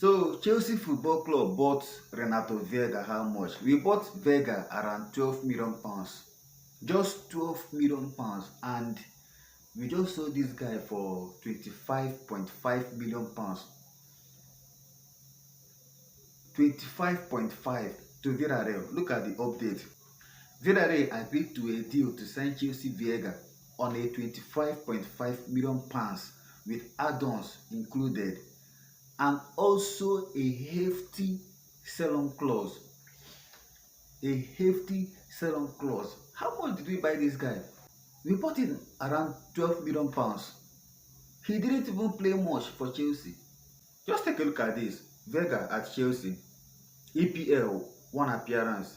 So Chelsea Football Club bought Renato Veiga how much? We bought Veiga around 12 million pounds. Just 12 million pounds, and we just sold this guy for 25.5 million pounds. 25.5 to Villarreal. Look at the update. Villarreal agreed to a deal to sign Chelsea Veiga on a 25.5 million pounds with add-ons included, and also a hefty sell-on clause. A hefty sell-on clause. How much did we buy this guy? We bought him around 12 million pounds. He didn't even play much for Chelsea. Just take a look at this. Veiga at Chelsea. EPL 1 appearance.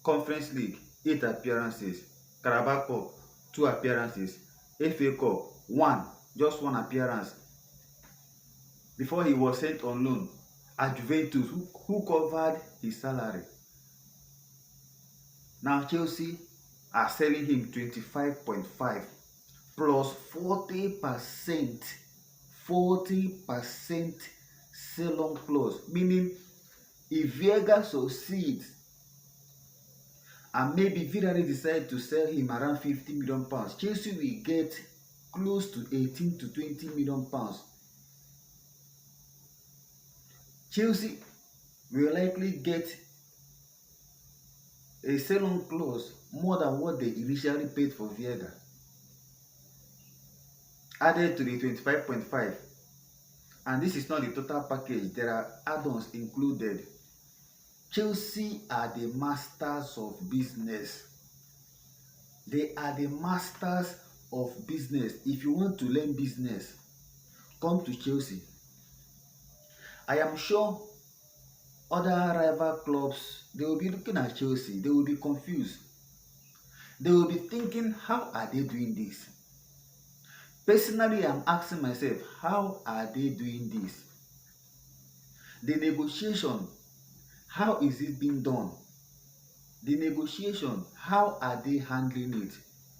Conference League 8 appearances. Carabao Cup 2 appearances. FA Cup 1, just 1 appearance. Before he was sent on loan at Juventus, who covered his salary. Now Chelsea are selling him 25.5 plus 40%. 40% sell-on clause, meaning if Veiga succeeds and maybe Villarreal decide to sell him around 50 million pounds, Chelsea will get close to 18 to 20 million pounds. Chelsea will likely get a sell-on clause more than what they initially paid for Veiga, added to the 25.5. And this is not the total package. There are add-ons included. Chelsea are the masters of business. They are the masters of business. If you want to learn business, come to Chelsea. I am sure other rival clubs, they will be looking at Chelsea. They will be confused. They will be thinking, how are they doing this? Personally, I'm asking myself, how are they doing this? The negotiation, how is it being done? The negotiation, how are they handling it?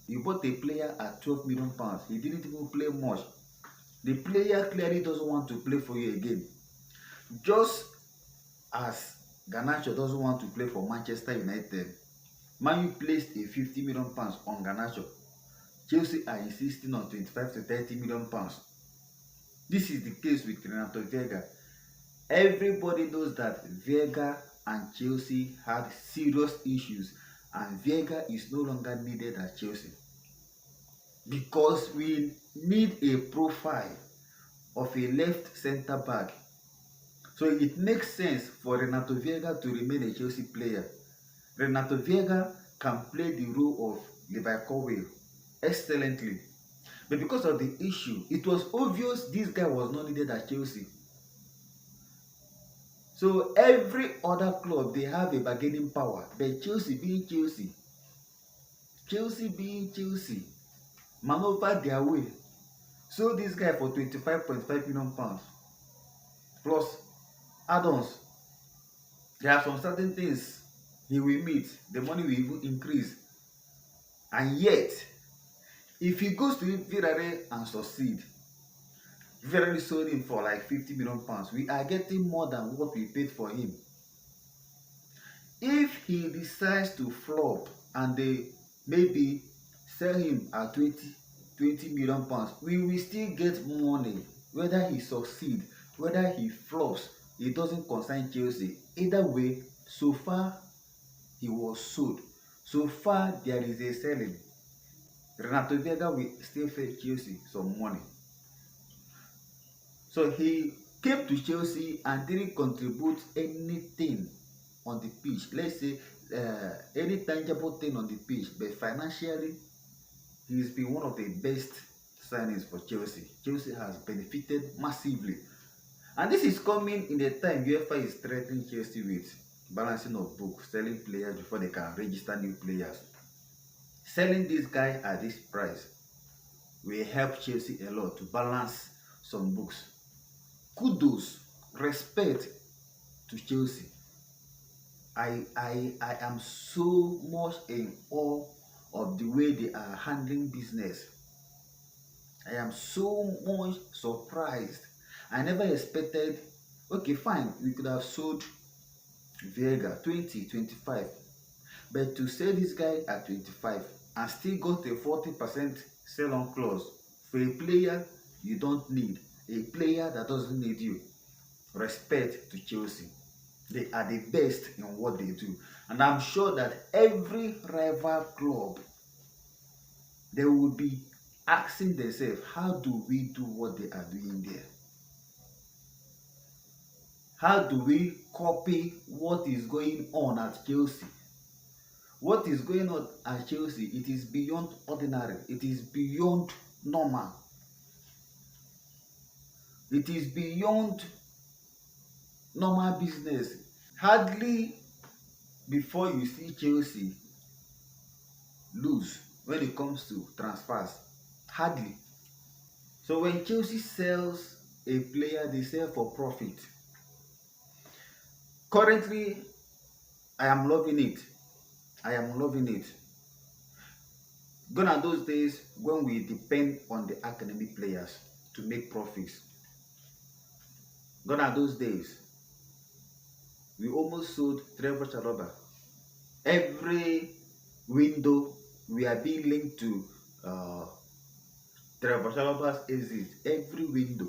You bought a player at 12 million pounds. He didn't even play much. The player clearly doesn't want to play for you again. Just as Garnacho doesn't want to play for Manchester United, Man U placed a 50 million pounds on Garnacho. Chelsea are insisting on 25 to 30 million pounds. This is the case with Renato Veiga. Everybody knows that Veiga and Chelsea had serious issues, and Veiga is no longer needed at Chelsea because we need a profile of a left centre back. So it makes sense for Renato Veiga to remain a Chelsea player. Renato Veiga can play the role of Levi Colwill excellently. But because of the issue, it was obvious this guy was not needed at Chelsea. So every other club, they have a bargaining power. But Chelsea being Chelsea, maneuver their way. So this guy for 25.5 million pounds plus add-ons. There are some certain things he will meet. The money will even increase. And yet, if he goes to Villarreal and succeed, Villarreal sold him for like 50 million pounds. We are getting more than what we paid for him. If he decides to flop and they maybe sell him at 20 million pounds, we will still get money. Whether he succeeds, whether he flops, it doesn't concern Chelsea. Either way, so far he was sold. So far there is a selling. Renato Veiga will still fetch Chelsea some money. So he came to Chelsea and didn't contribute anything on the pitch. Let's say any tangible thing on the pitch, but financially, he's been one of the best signings for Chelsea. Chelsea has benefited massively. And this is coming in the time UEFA is threatening Chelsea with balancing of books, selling players before they can register new players. Selling this guy at this price will help Chelsea a lot to balance some books. Kudos, respect to Chelsea. I am so much in awe of the way they are handling business. I am so much surprised. I never expected Okay, fine, we could have sold Vega 20, 25, but to sell this guy at 25 and still got a 40% sell-on clause for a player you don't need, a player that doesn't need you. Respect to Chelsea. They are the best in what they do. And I'm sure that every rival club, they will be asking themselves, how do we do what they are doing there? How do we copy what is going on at Chelsea? What is going on at Chelsea, it is beyond ordinary. It is beyond normal. It is beyond normal business. Hardly before you see Chelsea lose when it comes to transfers. Hardly. So when Chelsea sells a player, they sell for profit. Currently, I am loving it. I am loving it. Gone are those days when we depend on the academy players to make profits. Gone are those days. We almost sold Trevor Chalobah. Every window we are being linked to Trevor Chalobah's exit. Every window.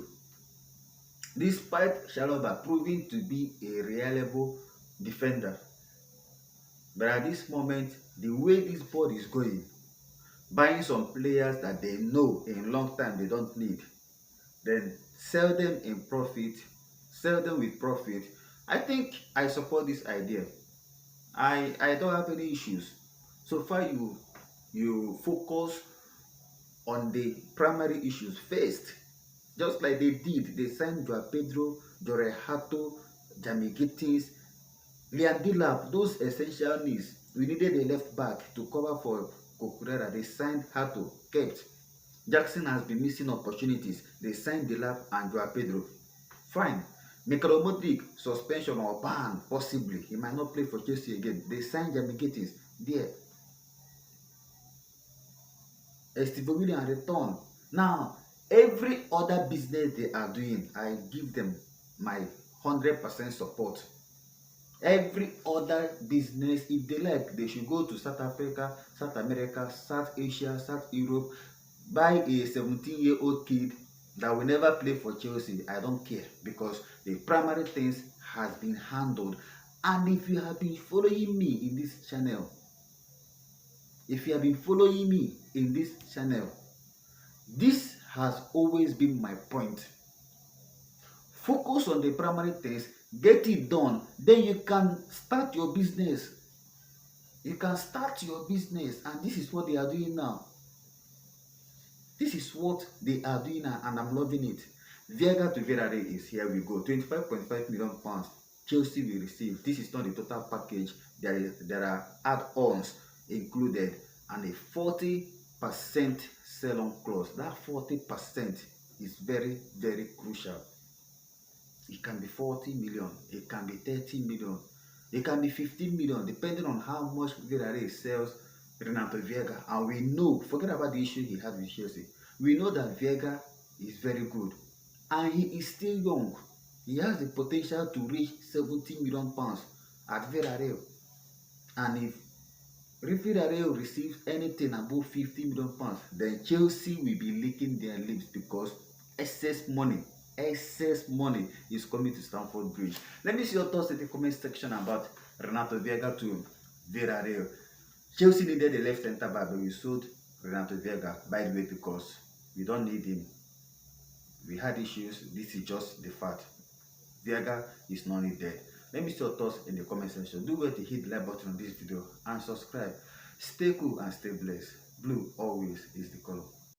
Despite Chalobah proving to be a reliable defender. But at this moment, the way this board is going, buying some players that they know in long time they don't need, then sell them in profit, sell them with profit. I think I support this idea. I don't have any issues. So far you focus on the primary issues first. Just like they did, they signed Joao Pedro, Jorge Hato, Jamie Gittins, Liam Delap, those essential needs. We needed a left back to cover for Cucurella. They signed Hato, kept. Jackson has been missing opportunities. They signed Delap and Joao Pedro. Fine. Mikhailo Modric, suspension or ban, possibly. He might not play for Chelsea again. They signed Jamie Gittins. There. Steve William return. Now, every other business they are doing, I give them my 100% support. Every other business, if they like, they should go to South Africa, South America, South Asia, South Europe, buy a 17-year-old kid that will never play for Chelsea. I don't care, because the primary things has been handled. And if you have been following me in this channel, this has always been my point. Focus on the primary things, get it done, then you can start your business. You can start your business, and this is what they are doing now. This is what they are doing now, and I'm loving it. Vega to Villarreal is here we go. 25.5 million pounds. Chelsea will receive. This is not the total package. There are add-ons included, and a 40% sell-on clause. That 40% is very, very crucial. It can be 40 million, it can be 30 million, it can be 15 million, depending on how much Villarreal sells Renato Veiga. And we know, forget about the issue he had with Chelsea, we know that Veiga is very good. And he is still young. He has the potential to reach 70 million pounds at Villarreal. And if Villarreal receives anything above 50 million pounds, then Chelsea will be licking their lips, because excess money is coming to Stamford Bridge. Let me see your thoughts in the comment section about Renato Veiga to Villarreal. Chelsea needed a left centre back, but we sold Renato Veiga, by the way, because we don't need him. We had issues. This is just the fact. Veiga is not needed. Let me see your thoughts in the comment section. Do well to hit the like button on this video and subscribe. Stay cool and stay blessed. Blue always is the color.